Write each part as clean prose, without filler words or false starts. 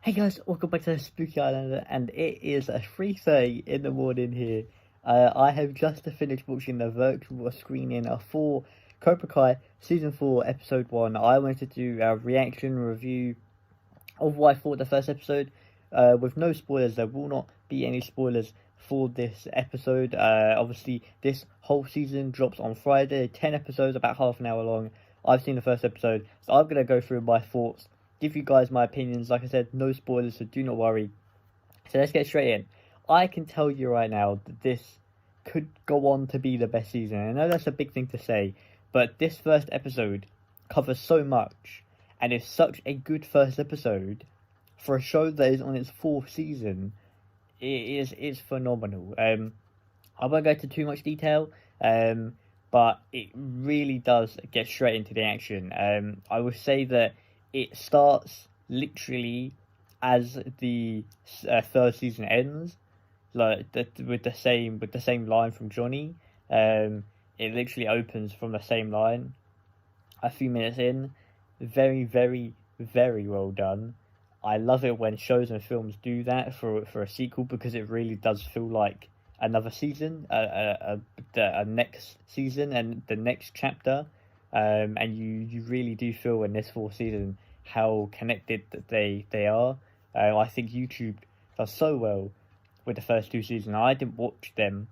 Hey guys, welcome back to Spooky Island, and it is 3:30 in the morning here. I have just finished watching the virtual screening for Cobra Kai Season 4, Episode 1. I wanted to do a reaction review of what I thought the first episode, with no spoilers. There will not be any spoilers for this episode. Obviously, this whole season drops on Friday, 10 episodes, about half an hour long. I've seen the first episode, so I'm going to go through my thoughts, give you guys my opinions. Like I said, no spoilers, so do not worry. So let's get straight in. I can tell you right now that this could go on to be the best season. I know that's a big thing to say, but this first episode covers so much, and it's such a good first episode for a show that is on its fourth season. It's phenomenal. I won't go into too much detail, but it really does get straight into the action. I would say that it starts literally as the third season ends, like with the same line from Johnny. It literally opens from the same line a few minutes in. Very, very, very well done. I love it when shows and films do that for a sequel, because it really does feel like another season, a next season and the next chapter. And you really do feel in this fourth season how connected that they are. I think YouTube does so well with the first two seasons. I didn't watch them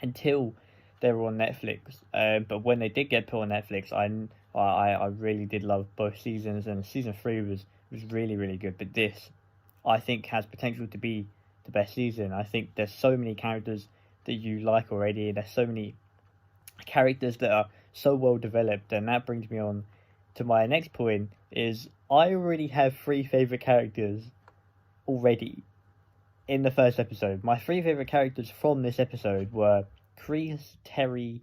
until they were on Netflix, but when they did get put on Netflix, I really did love both seasons, and season 3 was really, really good. But this, I think, has potential to be the best season. I think there's so many characters that you like already. There's so many characters that are so well developed, and that brings me on to my next point. Is I already have three favorite characters already in the first episode. My three favorite characters from this episode were Chris, Terry,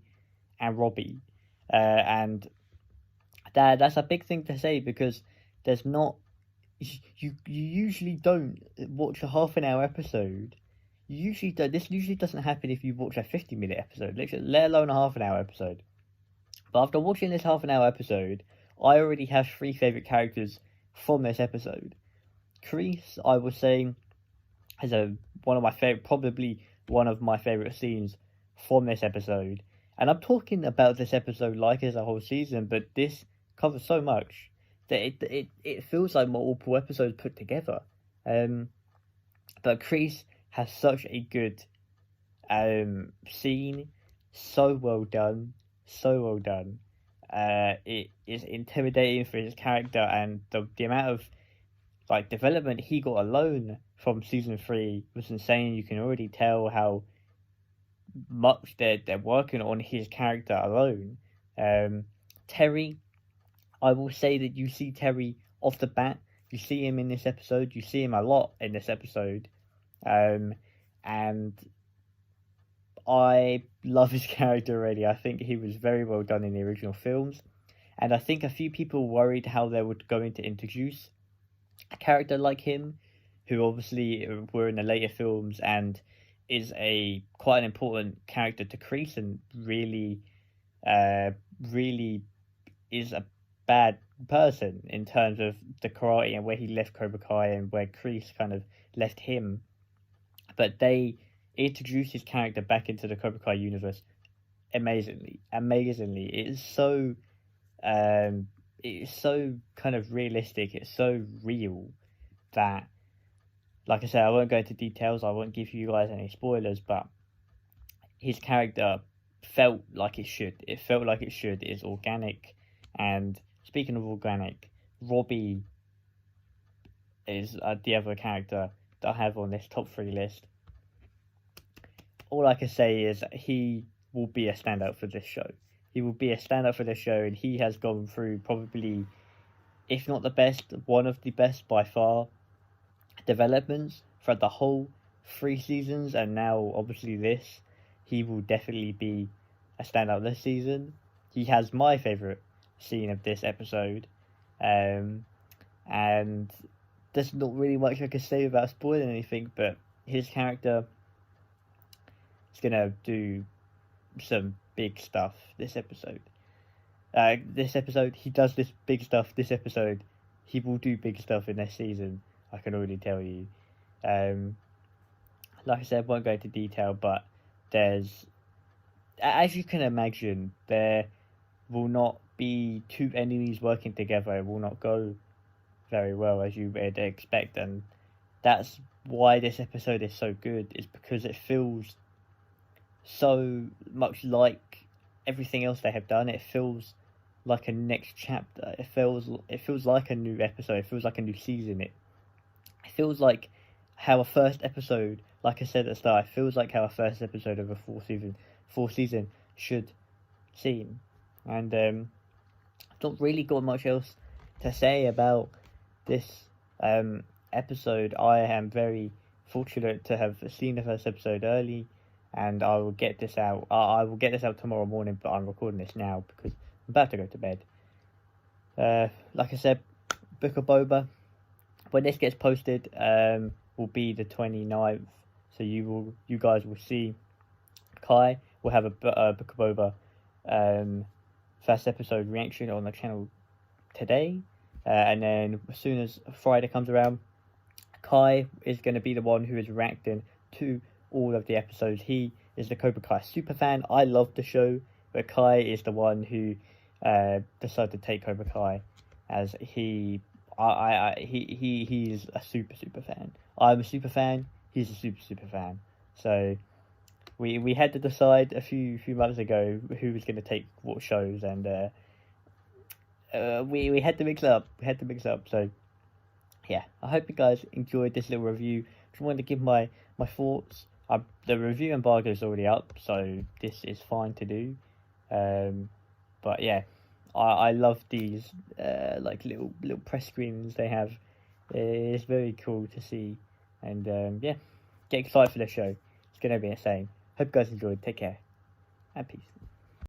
and Robbie, and that's a big thing to say, because there's not you usually don't watch a half an hour episode. You usually don't. This usually doesn't happen if you watch a 50-minute episode, let alone a half an hour episode. But after watching this half an hour episode, I already have three favorite characters from this episode. Chris, I was saying, has one of my favorite, probably one of my favorite scenes from this episode. And I'm talking about this episode like it's a whole season, but this covers so much that it feels like multiple episodes put together. But Chris has such a good scene, so well done, so well done. It is intimidating for his character, and the amount of like development he got alone from season 3 was insane. You can already tell how much they're working on his character alone. Terry, I will say that you see Terry off the bat. You see him in this episode. You see him a lot in this episode. And I love his character already. I think he was very well done in the original films. And I think a few people worried how they were going to introduce a character like him, who obviously were in the later films and is quite an important character to Chris, and really is a bad person in terms of the karate and where he left Cobra Kai and where Chris kind of left him. But they introduced his character back into the Cobra Kai universe amazingly. It's so kind of realistic. It's so real that, like I said, I won't go into details. I won't give you guys any spoilers, but his character felt like it should. It felt like it should. It's organic. And speaking of organic, Robbie is the other character that I have on this top 3 list. All I can say is he will be a standout for this show. He will be a standout for this show, and he has gone through probably, if not the best, one of the best by far developments for the whole 3 seasons, and now obviously this. He will definitely be a standout this season. He has my favourite scene of this episode, and there's not really much I can say without spoiling anything, but his character is gonna do some big stuff this episode. He does this big stuff this episode. He will do big stuff in this season. I can already tell you. Like I said, won't go into detail, but there's, as you can imagine, there will not be two enemies working together. It will not go very well, as you would expect, and that's why this episode is so good, is because it feels so much like everything else they have done. It feels like a next chapter. It feels like a new episode. It feels like a new season. It feels like how a first episode, like I said at the start, it feels like how a first episode of a fourth season should seem. And I've not really got much else to say about this episode. I am very fortunate to have seen the first episode early, and I will get this out. I will get this out tomorrow morning, but I'm recording this now because I'm about to go to bed. Like I said, Book of Boba, when this gets posted, will be the 29th. So you guys will see Kai will have a Book of Boba first episode reaction on the channel today, and then as soon as Friday comes around, Kai is going to be the one who is reacting to all of the episodes. He is the Cobra Kai super fan. I love the show, but Kai is the one who decided to take Cobra Kai, as he's a super fan. I'm a super fan. He's a super fan. So we had to decide a few months ago who was going to take what shows, and we had to mix it up. So yeah, I hope you guys enjoyed this little review. Just wanted to give my thoughts. The review embargo is already up, so this is fine to do. But yeah, I love these like little press screens they have. It's very cool to see, and yeah, get excited for the show. It's gonna be insane. Hope you guys enjoyed. Take care and peace.